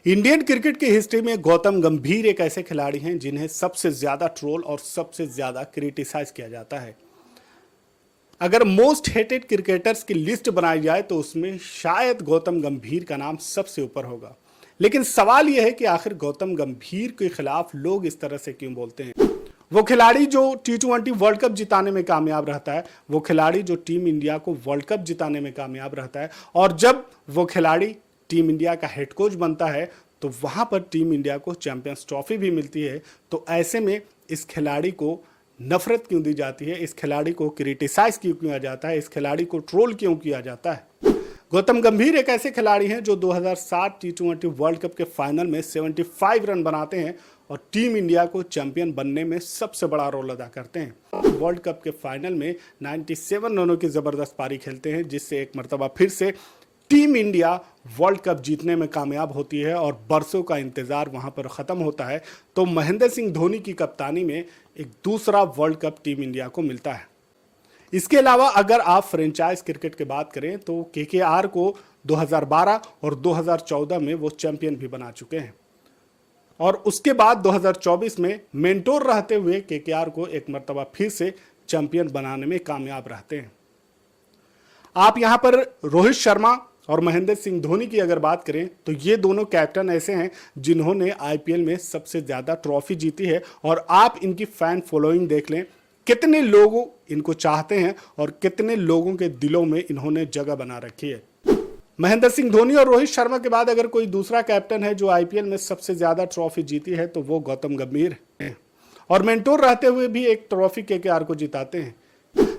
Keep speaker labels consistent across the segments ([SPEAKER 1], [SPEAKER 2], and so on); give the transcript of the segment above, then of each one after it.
[SPEAKER 1] Indian cricket की history में गौतम गंभीर एक ऐसे खिलाड़ी हैं जिन्हें सबसे ज्यादा ट्रोल और सबसे ज्यादा क्रिटिसाइज किया जाता है। अगर मोस्ट हेटेड क्रिकेटर्स की लिस्ट बनाई जाए तो उसमें शायद गौतम गंभीर का नाम सबसे ऊपर होगा। लेकिन सवाल यह है कि आखिर गौतम गंभीर के खिलाफ लोग इस तरह से क्यों बोलते हैं। वो खिलाड़ी जो T20 वर्ल्ड कप जिताने में कामयाब रहता है, वो खिलाड़ी जो टीम इंडिया को वर्ल्ड कप जिताने में कामयाब रहता है, और जब वो खिलाड़ी टीम इंडिया का हेड कोच बनता है तो वहां पर टीम इंडिया को चैंपियंस ट्रॉफी भी मिलती है। तो ऐसे में इस खिलाड़ी को नफरत क्यों दी जाती है, इस खिलाड़ी को क्रिटिसाइज क्यों किया जाता है, इस खिलाड़ी को ट्रोल क्यों किया जाता है। गौतम गंभीर एक ऐसे खिलाड़ी हैं जो 2007 T20 वर्ल्ड कप के फाइनल में 75 रन बनाते हैं और टीम इंडिया को चैंपियन बनने में सबसे बड़ा रोल अदा करते हैं। वर्ल्ड कप के फाइनल में 97 रनों की जबरदस्त पारी खेलते हैं, जिससे एक मर्तबा फिर से टीम इंडिया वर्ल्ड कप जीतने में कामयाब होती है और बरसों का इंतजार वहां पर खत्म होता है। तो महेंद्र सिंह धोनी की कप्तानी में एक दूसरा वर्ल्ड कप टीम इंडिया को मिलता है। इसके अलावा अगर आप फ्रेंचाइज क्रिकेट की बात करें तो KKR को 2012 और 2014 में वो चैंपियन भी बना चुके हैं, और उसके बाद 2024 में मेंटोर रहते हुए KKR को एक मर्तबा फिर से चैंपियन बनाने में कामयाब रहते हैं। आप यहां पर रोहित शर्मा और महेंद्र सिंह धोनी की अगर बात करें तो ये दोनों कैप्टन ऐसे हैं जिन्होंने IPL में सबसे ज्यादा ट्रॉफी जीती है, और आप इनकी फैन फॉलोइंग देख लें, कितने लोग इनको चाहते हैं और कितने लोगों के दिलों में इन्होंने जगह बना रखी है। महेंद्र सिंह धोनी और रोहित शर्मा के बाद अगर कोई दूसरा कैप्टन है जो IPL में सबसे ज्यादा ट्रॉफी जीती है तो वो गौतम गंभीर है, और मेंटोर रहते हुए भी एक ट्रॉफी KKR को जिताते हैं।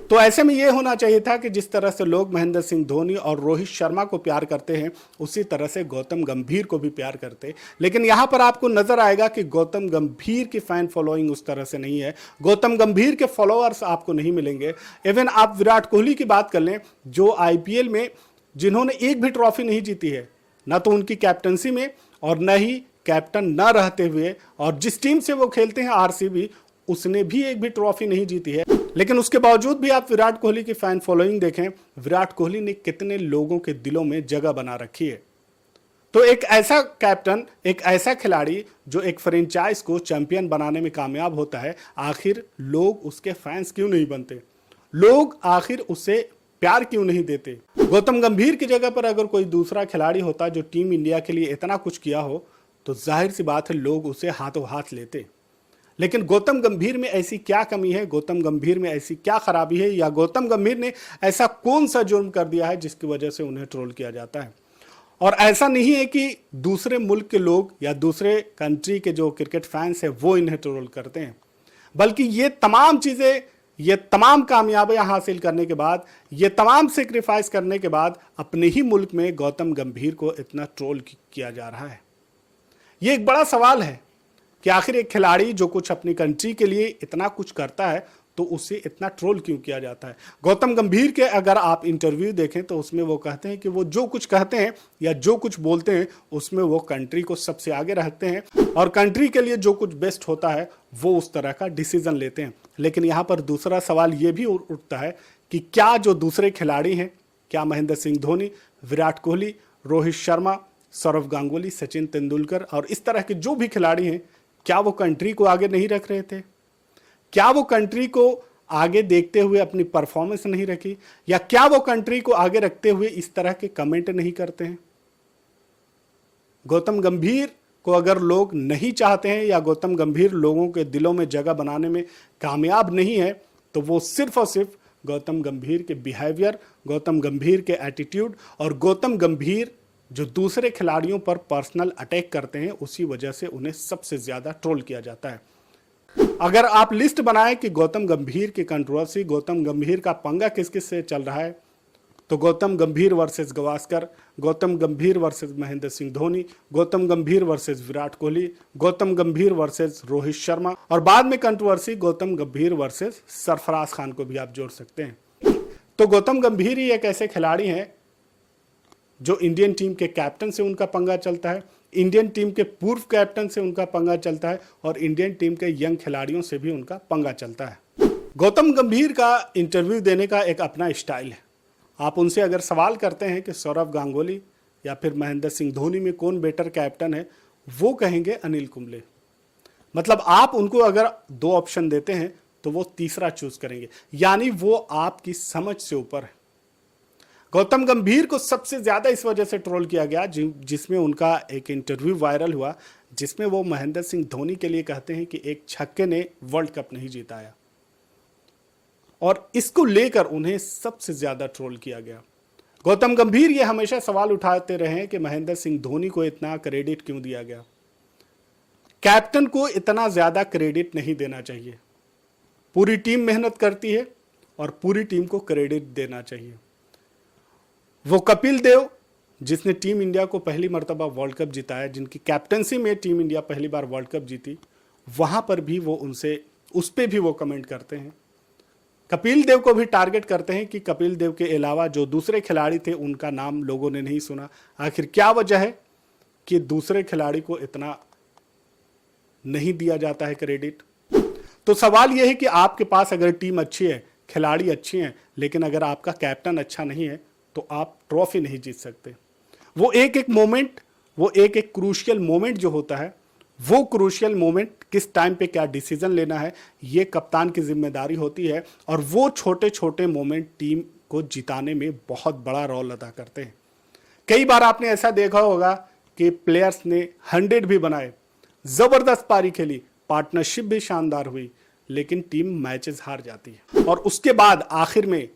[SPEAKER 1] तो ऐसे में यह होना चाहिए था कि जिस तरह से लोग महेंद्र सिंह धोनी और रोहित शर्मा को प्यार करते हैं उसी तरह से गौतम गंभीर को भी प्यार करते। लेकिन यहां पर आपको नजर आएगा कि गौतम गंभीर की फैन फॉलोइंग उस तरह से नहीं है, गौतम गंभीर के फॉलोअर्स आपको नहीं मिलेंगे। इवन आप विराट कोहली की बात कर लें जो IPL में जिन्होंने एक भी ट्रॉफी नहीं जीती है, ना तो उनकी कैप्टनसी में और न ही कैप्टन न रहते हुए, और जिस टीम से वो खेलते हैं RCB, उसने भी एक भी ट्रॉफी नहीं जीती है। लेकिन उसके बावजूद भी आप विराट कोहली की फैन फॉलोइंग देखें, विराट कोहली ने कितने लोगों के दिलों में जगह बना रखी है। तो एक ऐसा कैप्टन, एक ऐसा खिलाड़ी जो एक फ्रेंचाइज को चैंपियन बनाने में कामयाब होता है, आखिर लोग उसके फैंस क्यों नहीं बनते, लोग आखिर उसे प्यार क्यों नहीं देते। गौतम गंभीर की जगह पर अगर कोई दूसरा खिलाड़ी होता जो टीम इंडिया के लिए इतना कुछ किया हो तो जाहिर सी बात है लोग उसे हाथों हाथ लेते। लेकिन गौतम गंभीर में ऐसी क्या कमी है, गौतम गंभीर में ऐसी क्या खराबी है, या गौतम गंभीर ने ऐसा कौन सा जुर्म कर दिया है जिसकी वजह से उन्हें ट्रोल किया जाता है। और ऐसा नहीं है कि दूसरे मुल्क के लोग या दूसरे कंट्री के जो क्रिकेट फैंस है वो इन्हें ट्रोल करते हैं, बल्कि ये तमाम चीजें, ये तमाम कामयाबियां हासिल करने के बाद, ये तमाम सेक्रीफाइस करने के बाद अपने ही मुल्क में गौतम गंभीर को इतना ट्रोल किया जा रहा है। ये एक बड़ा सवाल है कि आखिर एक खिलाड़ी जो कुछ अपनी कंट्री के लिए इतना कुछ करता है तो उसे इतना ट्रोल क्यों किया जाता है। गौतम गंभीर के अगर आप इंटरव्यू देखें तो उसमें वो कहते हैं कि वो जो कुछ कहते हैं या जो कुछ बोलते हैं उसमें वो कंट्री को सबसे आगे रखते हैं और कंट्री के लिए जो कुछ बेस्ट होता है वो उस तरह का डिसीजन लेते हैं। लेकिन यहाँ पर दूसरा सवाल ये भी उठता है कि क्या जो दूसरे खिलाड़ी हैं, क्या महेंद्र सिंह धोनी, विराट कोहली, रोहित शर्मा, सौरव गांगुली, सचिन तेंदुलकर और इस तरह के जो भी खिलाड़ी हैं, क्या वो कंट्री को आगे नहीं रख रहे थे? क्या वो कंट्री को आगे देखते हुए अपनी परफॉर्मेंस नहीं रखी, या क्या वो कंट्री को आगे रखते हुए इस तरह के कमेंट नहीं करते हैं? गौतम गंभीर को अगर लोग नहीं चाहते हैं या गौतम गंभीर लोगों के दिलों में जगह बनाने में कामयाब नहीं है तो वो सिर्फ और सिर्फ गौतम गंभीर के बिहेवियर, गौतम गंभीर के एटीट्यूड और गौतम गंभीर जो दूसरे खिलाड़ियों पर पर्सनल अटैक करते हैं उसी वजह से उन्हें सबसे ज्यादा ट्रोल किया जाता है। अगर आप लिस्ट बनाएं कि गौतम गंभीर की कंट्रोवर्सी, गौतम गंभीर का पंगा किस किस से चल रहा है, तो गौतम गंभीर वर्सेस गवास्कर, गौतम गंभीर वर्सेस महेंद्र सिंह धोनी, गौतम गंभीर वर्सेस विराट कोहली, गौतम गंभीर वर्सेस रोहित शर्मा, और बाद में कंट्रोवर्सी गौतम गंभीर वर्सेस सरफराज खान को भी आप जोड़ सकते हैं। तो गौतम गंभीर ही एक ऐसे खिलाड़ी हैं जो इंडियन टीम के कैप्टन से उनका पंगा चलता है, इंडियन टीम के पूर्व कैप्टन से उनका पंगा चलता है और इंडियन टीम के यंग खिलाड़ियों से भी उनका पंगा चलता है। गौतम गंभीर का इंटरव्यू देने का एक अपना स्टाइल है। आप उनसे अगर सवाल करते हैं कि सौरव गांगुली या फिर महेंद्र सिंह धोनी में कौन बेटर कैप्टन है, वो कहेंगे अनिल कुंबले। मतलब आप उनको अगर दो ऑप्शन देते हैं तो वो तीसरा चूज करेंगे, यानी वो आपकी समझ से ऊपर है। गौतम गंभीर को सबसे ज्यादा इस वजह से ट्रोल किया गया जिसमें उनका एक इंटरव्यू वायरल हुआ, जिसमें वो महेंद्र सिंह धोनी के लिए कहते हैं कि एक छक्के ने वर्ल्ड कप नहीं जिताया, और इसको लेकर उन्हें सबसे ज्यादा ट्रोल किया गया। गौतम गंभीर ये हमेशा सवाल उठाते रहे हैं कि महेंद्र सिंह धोनी को इतना क्रेडिट क्यों दिया गया। कैप्टन को इतना ज्यादा क्रेडिट नहीं देना चाहिए। पूरी टीम मेहनत करती है और पूरी टीम को क्रेडिट देना चाहिए। वो कपिल देव जिसने टीम इंडिया को पहली मर्तबा वर्ल्ड कप जिताया, जिनकी कैप्टनसी में टीम इंडिया पहली बार वर्ल्ड कप जीती, वहां पर भी वो उस पे भी वो कमेंट करते हैं। कपिल देव को भी टारगेट करते हैं कि कपिल देव के अलावा जो दूसरे खिलाड़ी थे उनका नाम लोगों ने नहीं सुना। आखिर क्या वजह है कि दूसरे खिलाड़ी को इतना नहीं दिया जाता है क्रेडिट? तो सवाल यह है कि आपके पास अगर टीम अच्छी है, खिलाड़ी अच्छे हैं, लेकिन अगर आपका कैप्टन अच्छा नहीं है तो आप ट्रॉफी नहीं जीत सकते। वो एक एक मोमेंट, वो एक एक क्रूशियल मोमेंट जो होता है, वो क्रूशियल मोमेंट किस टाइम पे क्या डिसीजन लेना है, ये कप्तान की जिम्मेदारी होती है। और वो छोटे छोटे मोमेंट टीम को जिताने में बहुत बड़ा रोल अदा करते हैं। कई बार आपने ऐसा देखा होगा कि प्लेयर्स ने 100 भी बनाए, जबरदस्त पारी खेली, पार्टनरशिप भी शानदार हुई, लेकिन टीम मैचेस हार जाती है। और उसके बाद आखिर में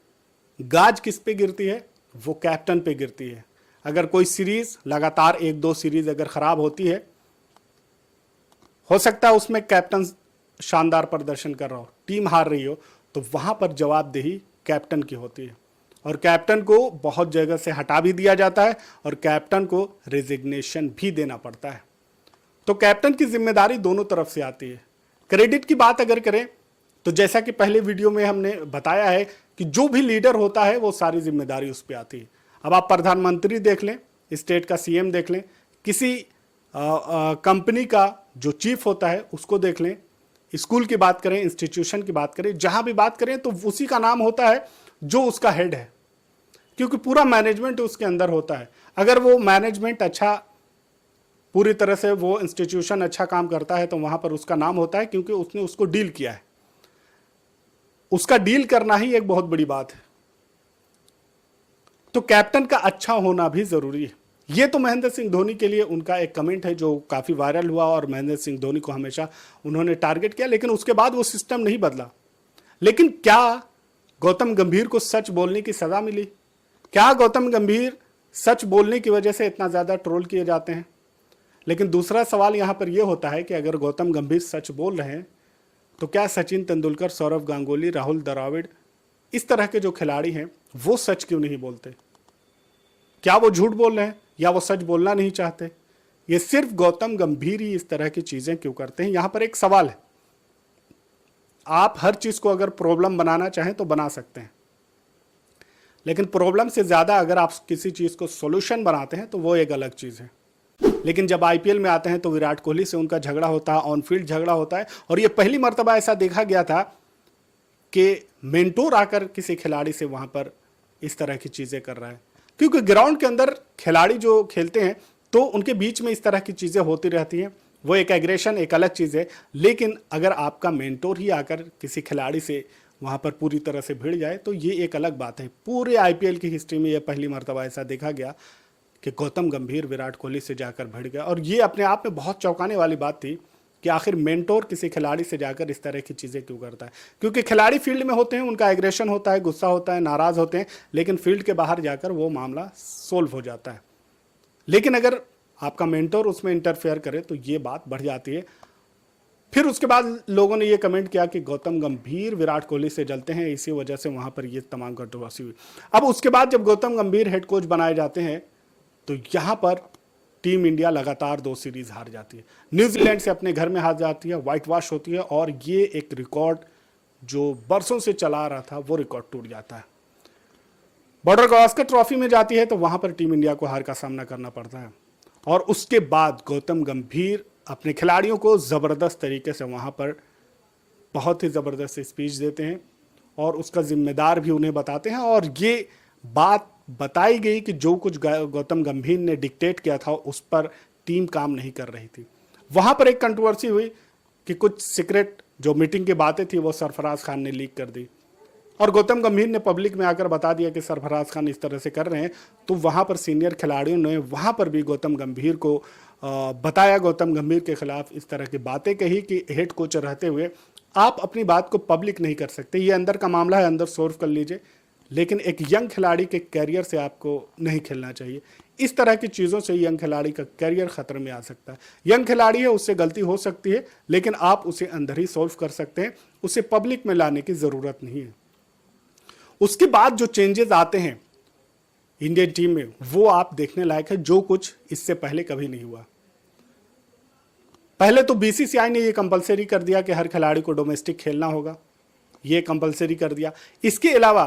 [SPEAKER 1] गाज किस पे गिरती है? वो कैप्टन पे गिरती है। अगर कोई सीरीज लगातार 1-2 सीरीज अगर खराब होती है, हो सकता है उसमें कैप्टन शानदार प्रदर्शन कर रहा हो, टीम हार रही हो, तो वहां पर जवाबदेही कैप्टन की होती है। और कैप्टन को बहुत जगह से हटा भी दिया जाता है और कैप्टन को रेजिग्नेशन भी देना पड़ता है। तो कैप्टन की जिम्मेदारी दोनों तरफ से आती है। क्रेडिट की बात अगर करें तो जैसा कि पहले वीडियो में हमने बताया है कि जो भी लीडर होता है वो सारी जिम्मेदारी उस पर आती है। अब आप प्रधानमंत्री देख लें, स्टेट का सीएम देख लें, किसी कंपनी का जो चीफ होता है उसको देख लें, स्कूल की बात करें, इंस्टीट्यूशन की बात करें, जहां भी बात करें तो उसी का नाम होता है जो उसका हेड है, क्योंकि पूरा मैनेजमेंट उसके अंदर होता है। अगर वो मैनेजमेंट अच्छा, पूरी तरह से वो इंस्टीट्यूशन अच्छा काम करता है तो वहां पर उसका नाम होता है, क्योंकि उसने उसको डील किया है। उसका डील करना ही एक बहुत बड़ी बात है। तो कैप्टन का अच्छा होना भी जरूरी है। ये तो महेंद्र सिंह धोनी के लिए उनका एक कमेंट है जो काफी वायरल हुआ और महेंद्र सिंह धोनी को हमेशा उन्होंने टारगेट किया, लेकिन उसके बाद वो सिस्टम नहीं बदला। लेकिन क्या गौतम गंभीर को सच बोलने की सजा मिली? क्या गौतम गंभीर सच बोलने की वजह से इतना ज्यादा ट्रोल किए जाते हैं? लेकिन दूसरा सवाल यहां पर यह होता है कि अगर गौतम गंभीर सच बोल रहे हैं तो क्या सचिन तेंदुलकर, सौरव गांगुली, राहुल द्रविड़, इस तरह के जो खिलाड़ी हैं वो सच क्यों नहीं बोलते? क्या वो झूठ बोल रहे हैं या वो सच बोलना नहीं चाहते? ये सिर्फ गौतम गंभीर ही इस तरह की चीजें क्यों करते हैं? यहां पर एक सवाल है। आप हर चीज को अगर प्रॉब्लम बनाना चाहें तो बना सकते हैं, लेकिन प्रॉब्लम से ज्यादा अगर आप किसी चीज को सॉल्यूशन बनाते हैं तो वो एक अलग चीज है। लेकिन जब आईपीएल में आते हैं तो विराट कोहली से उनका झगड़ा होता है, ऑन फील्ड झगड़ा होता है, और ये पहली मर्तबा ऐसा देखा गया था कि मेंटोर आकर किसी खिलाड़ी से वहां पर इस तरह की चीजें कर रहा है। क्योंकि ग्राउंड के अंदर खिलाड़ी जो खेलते हैं तो उनके बीच में इस तरह की चीजें होती रहती हैं, वो एक एग्रेशन एक अलग चीज है। लेकिन अगर आपका मेंटोर ही आकर किसी खिलाड़ी से वहां पर पूरी तरह से भिड़ जाए तो ये एक अलग बात है। पूरे आईपीएल की हिस्ट्री में यह पहली मर्तबा ऐसा देखा गया कि गौतम गंभीर विराट कोहली से जाकर भिड़ गया, और ये अपने आप में बहुत चौंकाने वाली बात थी कि आखिर मेंटोर किसी खिलाड़ी से जाकर इस तरह की चीजें क्यों करता है। क्योंकि खिलाड़ी फील्ड में होते हैं, उनका एग्रेशन होता है, गुस्सा होता है, नाराज होते हैं, लेकिन फील्ड के बाहर जाकर वो मामला सोल्व हो जाता है। लेकिन अगर आपका मेंटोर उसमें इंटरफेयर करे तो ये बात बढ़ जाती है। फिर उसके बाद लोगों ने ये कमेंट किया कि गौतम गंभीर विराट कोहली से जलते हैं, इसी वजह से वहां पर ये तमाम कंट्रोवर्सी हुई। अब उसके बाद जब गौतम गंभीर हेड कोच बनाए जाते हैं तो यहां पर टीम इंडिया लगातार 2 सीरीज हार जाती है, न्यूजीलैंड से अपने घर में हार जाती है, व्हाइट वॉश होती है, और ये एक रिकॉर्ड जो बरसों से चला रहा था वो रिकॉर्ड टूट जाता है। बॉर्डर गावस्कर ट्रॉफी में जाती है तो वहां पर टीम इंडिया को हार का सामना करना पड़ता है, और उसके बाद गौतम गंभीर अपने खिलाड़ियों को जबरदस्त तरीके से वहां पर बहुत ही जबरदस्त स्पीच देते हैं और उसका जिम्मेदार भी उन्हें बताते हैं, और ये बात बताई गई कि जो कुछ गौतम गंभीर ने डिक्टेट किया था उस पर टीम काम नहीं कर रही थी। वहां पर एक कंट्रोवर्सी हुई कि कुछ सीक्रेट जो मीटिंग की बातें थी वो सरफराज खान ने लीक कर दी, और गौतम गंभीर ने पब्लिक में आकर बता दिया कि सरफराज खान इस तरह से कर रहे हैं। तो वहां पर सीनियर खिलाड़ियों ने वहां पर भी गौतम गंभीर को बताया, गौतम गंभीर के खिलाफ इस तरह की बातें कही कि हेड कोच रहते हुए आप अपनी बात को पब्लिक नहीं कर सकते, ये अंदर का मामला है, अंदर सॉल्व कर लीजिए, लेकिन एक यंग खिलाड़ी के कैरियर से आपको नहीं खेलना चाहिए। इस तरह की चीज़ों से यंग खिलाड़ी का कैरियर खतरे में आ सकता है। यंग खिलाड़ी है, उससे गलती हो सकती है, लेकिन आप उसे अंदर ही सॉल्व कर सकते हैं, उसे पब्लिक में लाने की ज़रूरत नहीं है। उसके बाद जो चेंजेस आते हैं इंडियन टीम में वो आप देखने लायक है, जो कुछ इससे पहले कभी नहीं हुआ। पहले तो बीसीसीआई ने ये कंपलसरी कर दिया कि हर खिलाड़ी को डोमेस्टिक खेलना होगा, ये कंपलसरी कर दिया। इसके अलावा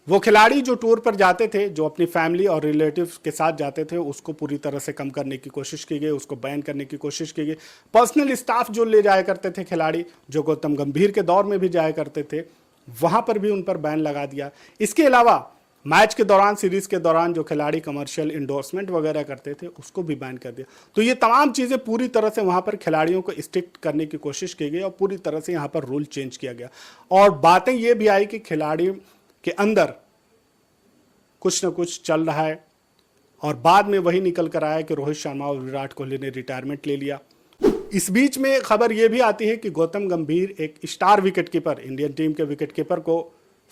[SPEAKER 1] वो खिलाड़ी जो टूर पर जाते थे, जो अपनी फैमिली और रिलेटिव्स के साथ जाते थे, उसको पूरी तरह से कम करने की कोशिश की गई, उसको बैन करने की कोशिश की गई। पर्सनल स्टाफ जो ले जाया करते थे खिलाड़ी, जो गौतम गंभीर के दौर में भी जाया करते थे, वहां पर भी उन पर बैन लगा दिया। इसके अलावा मैच के दौरान, सीरीज के दौरान जो खिलाड़ी कमर्शियल इंडोर्समेंट वगैरह करते थे उसको भी बैन कर दिया। तो ये तमाम चीज़ें पूरी तरह से वहां पर खिलाड़ियों को स्ट्रिक्ट करने की कोशिश की गई और पूरी तरह से यहाँ पर रूल चेंज किया गया। और बातें ये भी आई कि खिलाड़ी के अंदर कुछ न कुछ चल रहा है, और बाद में वही निकल कर आया कि रोहित शर्मा और विराट कोहली ने रिटायरमेंट ले लिया। इस बीच में खबर यह भी आती है कि गौतम गंभीर एक स्टार विकेटकीपर, इंडियन टीम के विकेटकीपर को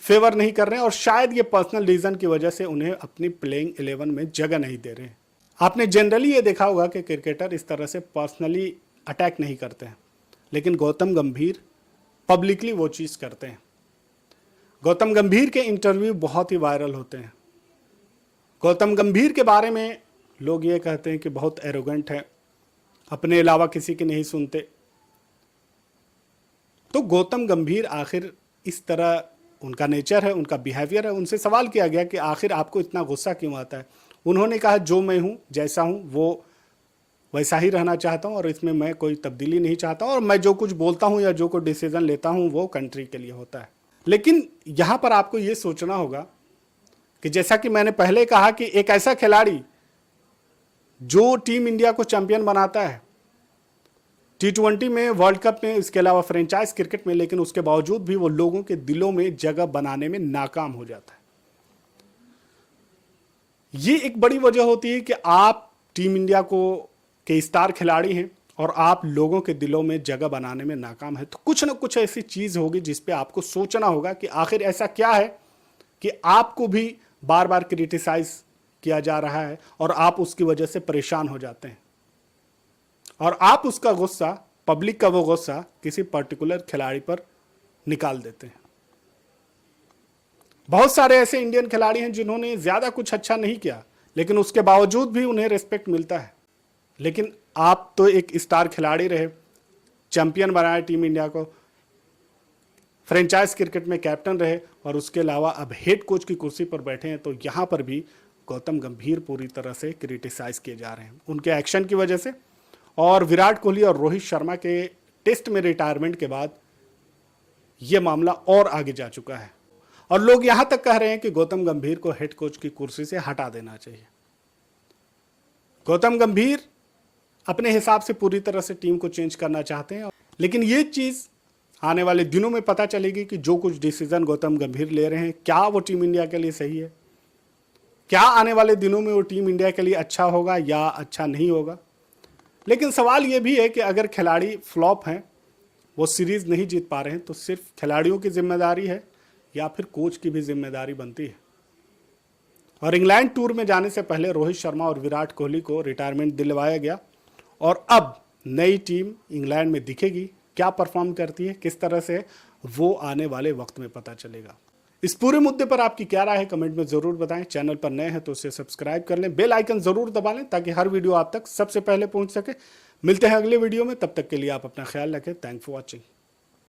[SPEAKER 1] फेवर नहीं कर रहे हैं, और शायद ये पर्सनल रीजन की वजह से उन्हें अपनी प्लेइंग 11 में जगह नहीं दे रहे हैं। आपने जनरली ये देखा होगा कि क्रिकेटर इस तरह से पर्सनली अटैक नहीं करते हैं, लेकिन गौतम गंभीर पब्लिकली वो चीज़ करते हैं। गौतम गंभीर के इंटरव्यू बहुत ही वायरल होते हैं। गौतम गंभीर के बारे में लोग ये कहते हैं कि बहुत एरोगेंट है, अपने अलावा किसी की नहीं सुनते। तो गौतम गंभीर आखिर इस तरह उनका नेचर है, उनका बिहेवियर है। उनसे सवाल किया गया कि आखिर आपको इतना गुस्सा क्यों आता है। उन्होंने कहा जो मैं हूँ, जैसा हूँ वो वैसा ही रहना चाहता हूँ, और इसमें मैं कोई तब्दीली नहीं चाहता, और मैं जो कुछ बोलता हूँ या जो कुछ डिसीजन लेता हूँ वो कंट्री के लिए होता है। लेकिन यहाँ पर आपको ये सोचना होगा कि जैसा कि मैंने पहले कहा कि एक ऐसा खिलाड़ी जो टीम इंडिया को चैंपियन बनाता है T20 में, वर्ल्ड कप में, इसके अलावा फ्रेंचाइज क्रिकेट में, लेकिन उसके बावजूद भी वो लोगों के दिलों में जगह बनाने में नाकाम हो जाता है। ये एक बड़ी वजह होती है कि आप टीम इंडिया के स्टार खिलाड़ी हैं और आप लोगों के दिलों में जगह बनाने में नाकाम है। तो कुछ ना कुछ ऐसी चीज होगी जिस पे आपको सोचना होगा कि आखिर ऐसा क्या है कि आपको भी बार बार क्रिटिसाइज किया जा रहा है और आप उसकी वजह से परेशान हो जाते हैं, और आप उसका गुस्सा, पब्लिक का वो गुस्सा किसी पर्टिकुलर खिलाड़ी पर निकाल देते हैं। बहुत सारे ऐसे इंडियन खिलाड़ी हैं जिन्होंने ज्यादा कुछ अच्छा नहीं किया, लेकिन उसके बावजूद भी उन्हें रिस्पेक्ट मिलता है। लेकिन आप तो एक स्टार खिलाड़ी रहे, चैंपियन बनाया टीम इंडिया को, फ्रेंचाइज क्रिकेट में कैप्टन रहे, और उसके अलावा अब हेड कोच की कुर्सी पर बैठे हैं। तो यहाँ पर भी गौतम गंभीर पूरी तरह से क्रिटिसाइज किए जा रहे हैं उनके एक्शन की वजह से। और विराट कोहली और रोहित शर्मा के टेस्ट में रिटायरमेंट के बाद यह मामला और आगे जा चुका है, और लोग यहां तक कह रहे हैं कि गौतम गंभीर को हेड कोच की कुर्सी से हटा देना चाहिए। गौतम गंभीर अपने हिसाब से पूरी तरह से टीम को चेंज करना चाहते हैं, लेकिन ये चीज आने वाले दिनों में पता चलेगी कि जो कुछ डिसीजन गौतम गंभीर ले रहे हैं, क्या वो टीम इंडिया के लिए सही है, क्या आने वाले दिनों में वो टीम इंडिया के लिए अच्छा होगा या अच्छा नहीं होगा। लेकिन सवाल ये भी है कि अगर खिलाड़ी फ्लॉप हैं, वो सीरीज नहीं जीत पा रहे हैं, तो सिर्फ खिलाड़ियों की जिम्मेदारी है या फिर कोच की भी जिम्मेदारी बनती है। और इंग्लैंड टूर में जाने से पहले रोहित शर्मा और विराट कोहली को रिटायरमेंट दिलवाया गया, और अब नई टीम इंग्लैंड में दिखेगी, क्या परफॉर्म करती है, किस तरह से, वो आने वाले वक्त में पता चलेगा। इस पूरे मुद्दे पर आपकी क्या राय है कमेंट में जरूर बताएं। चैनल पर नए हैं तो उसे सब्सक्राइब कर लें, बेल आइकन जरूर दबा लें ताकि हर वीडियो आप तक सबसे पहले पहुंच सके। मिलते हैं अगले वीडियो में, तब तक के लिए आप अपना ख्याल रखें। Thanks for watching.